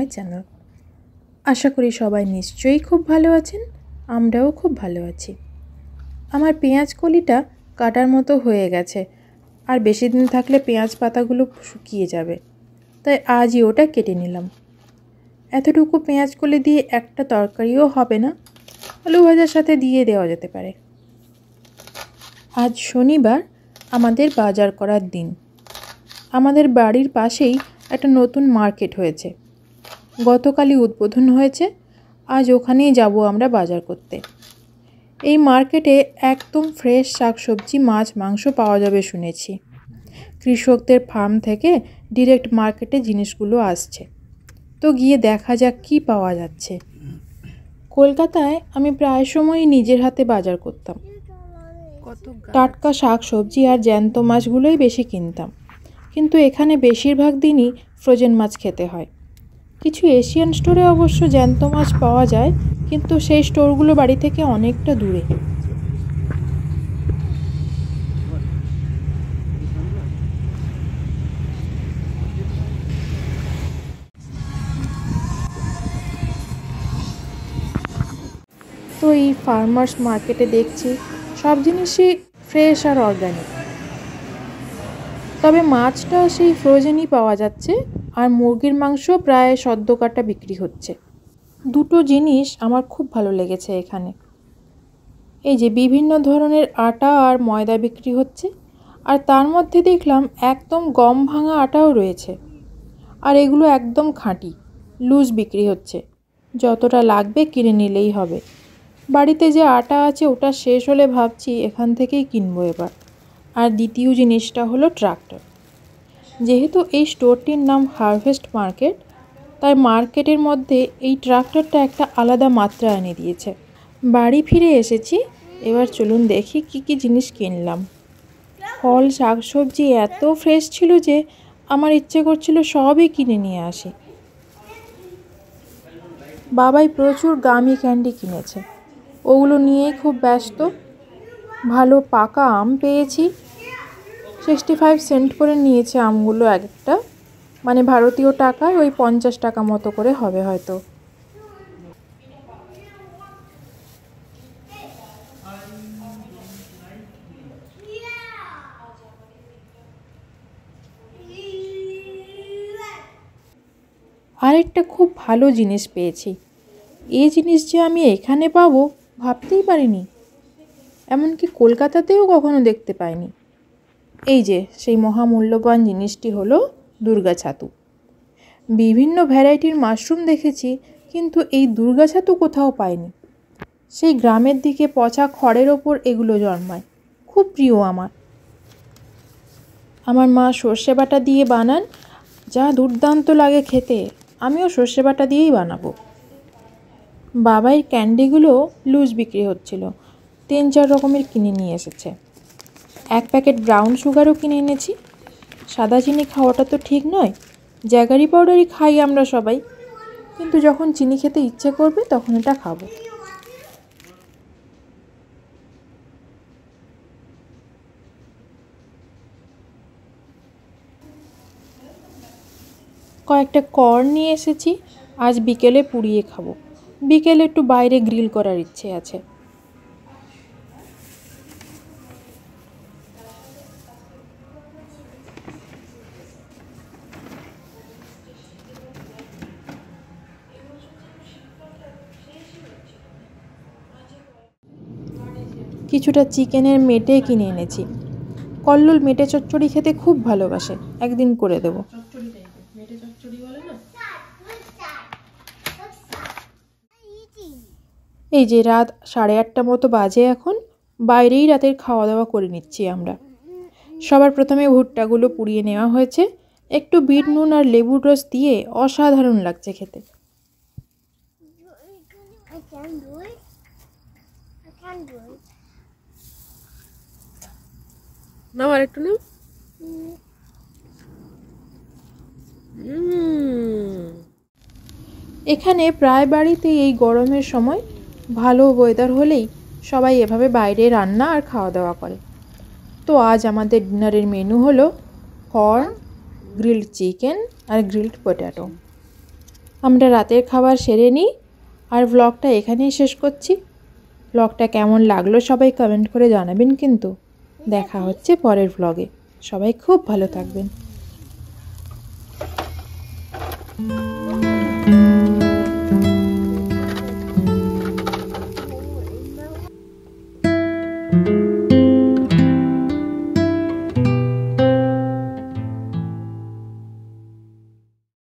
My channel. আশা করি সবাই নিশ্চয়ই খুব ভালো আছেন, আমরাও খুব ভালো আছি। আমার পেঁয়াজ কলিটা কাটার মতো হয়ে গেছে, আর বেশি দিন থাকলে পেঁয়াজ পাতাগুলো শুকিয়ে যাবে, তাই আজই ওটা কেটে নিলাম। এতটুকু পেঁয়াজ কলি দিয়ে একটা তরকারিও হবে না, আলু ভাজার সাথে দিয়ে দেওয়া যেতে পারে। আজ শনিবার, আমাদের বাজার করার দিন। আমাদের বাড়ির পাশেই একটা নতুন মার্কেট হয়েছে, গতকালই উদ্বোধন হয়েছে। আজ ওখানেই যাব আমরা বাজার করতে। এই মার্কেটে একদম ফ্রেশ শাকসবজি, মাছ, মাংস পাওয়া যাবে শুনেছি। কৃষকদের ফার্ম থেকে ডিরেক্ট মার্কেটে জিনিসগুলো আসছে, তো গিয়ে দেখা যাক কী পাওয়া যাচ্ছে। কলকাতায় আমি প্রায় সময়ই নিজের হাতে বাজার করতাম। টাটকা শাকসবজি আর জ্যান্ত মাছগুলোই বেশি কিনতাম, কিন্তু এখানে বেশিরভাগ দিনই ফ্রোজেন মাছ খেতে হয়। কিছু এশিয়ান স্টোরে অবশ্য জ্যান্ত মাছ পাওয়া যায়, কিন্তু সেই স্টোরগুলো বাড়ি থেকে অনেকটা দূরে। তো এই ফার্মার্স মার্কেটে দেখছি সব জিনিসই ফ্রেশ আর অর্গ্যানিক, তবে মাছটা সেই ফ্রোজেনই পাওয়া যাচ্ছে, আর মুরগির মাংস প্রায় সদ্য কাটা বিক্রি হচ্ছে। দুটো জিনিস আমার খুব ভালো লেগেছে এখানে। এই যে বিভিন্ন ধরনের আটা আর ময়দা বিক্রি হচ্ছে, আর তার মধ্যে দেখলাম একদম গম ভাঙা আটাও রয়েছে, আর এগুলো একদম খাঁটি, লুজ বিক্রি হচ্ছে। যতটা লাগবে কিনে নিলেই হবে। বাড়িতে যে আটা আছে ওটা শেষ হলে ভাবছি এখান থেকেই কিনবো এবার। আর দ্বিতীয় জিনিসটা হলো ট্রাক্টর। যেহেতু এই স্টোরটির নাম হারভেস্ট মার্কেট, তাই মার্কেটের মধ্যে এই ট্রাক্টরটা একটা আলাদা মাত্রা এনে দিয়েছে। বাড়ি ফিরে এসেছি, এবার চলুন দেখি কি কি জিনিস কিনলাম। ফল, শাকসবজি এত ফ্রেশ ছিল যে আমার ইচ্ছে করছিল সবই কিনে নিয়ে আসি। বাবাই প্রচুর গামি ক্যান্ডি কিনেছে, ওগুলো নিয়েই খুব ব্যস্ত। ভালো পাকা আম পেয়েছি, 65 সেন্ট করে নিয়েছে আমগুলো এক একটা, মানে ভারতীয় টাকায় ওই 50 টাকা মতো করে হবে হয়তো। আরেকটা খুব ভালো জিনিস পেয়েছি। এই জিনিস যে আমি এখানে পাবো ভাবতেই পারিনি, এমনকি কলকাতাতেও কখনো দেখতে পাইনি। এই যে সেই মহামূল্যবান জিনিসটি হলো দুর্গা ছাতু। বিভিন্ন ভ্যারাইটির মাশরুম দেখেছি, কিন্তু এই দুর্গা ছাতু কোথাও পাইনি। সেই গ্রামের দিকে পচা খড়ের ওপর এগুলো জন্মায়, খুব প্রিয় আমার। আমার মা সর্ষে বাটা দিয়ে বানান, যা দুর্দান্ত লাগে খেতে। আমিও সর্ষে বাটা দিয়েই বানাবো। বাবাই ক্যান্ডিগুলো লুজ বিক্রি হচ্ছিল, 3-4 রকমের কিনে নিয়ে এসেছে। এক প্যাকেট ব্রাউন সুগারও কিনে এনেছি। সাদা চিনি খাওয়াটা তো ঠিক নয়, জ্যাগারি পাউডারই খাই আমরা সবাই, কিন্তু যখন চিনি খেতে ইচ্ছে করবে তখন এটা খাবো। কয়েকটা কর্ন নিয়ে এসেছি, আজ বিকেলে পুড়িয়ে খাবো। বিকেলে একটু বাইরে গ্রিল করার ইচ্ছে আছে। কিছুটা চিকেনের মেটে কিনে এনেছি। কল্লোল মেটে চচ্চড়ি খেতে খুব ভালোবাসে, একদিন করে দেবো। এই যে রাত 8:30 মতো বাজে এখন, বাইরেই রাতের খাওয়া দাওয়া করে নিচ্ছি আমরা। সবার প্রথমে ভুট্টাগুলো পুড়িয়ে নেওয়া হয়েছে, একটু বিট নুন আর লেবুর রস দিয়ে অসাধারণ লাগছে খেতে। নাও আর একটু নাও। এখানে প্রায় বাড়িতেই এই গরমের সময় ভালো ওয়েদার হলেই সবাই এভাবে বাইরে রান্না আর খাওয়া দাওয়া করে। তো আজ আমাদের ডিনারের মেনু হলো কর্ন, গ্রিলড চিকেন আর গ্রিলড পটেটো। আমরা রাতের খাবার সেরে নিই আর ব্লগটা এখানেই শেষ করছি। ব্লগটা কেমন লাগলো সবাই কমেন্ট করে জানাবেন কিন্তু। দেখা হচ্ছে পরের ব্লগে। সবাই খুব ভালো থাকবেন।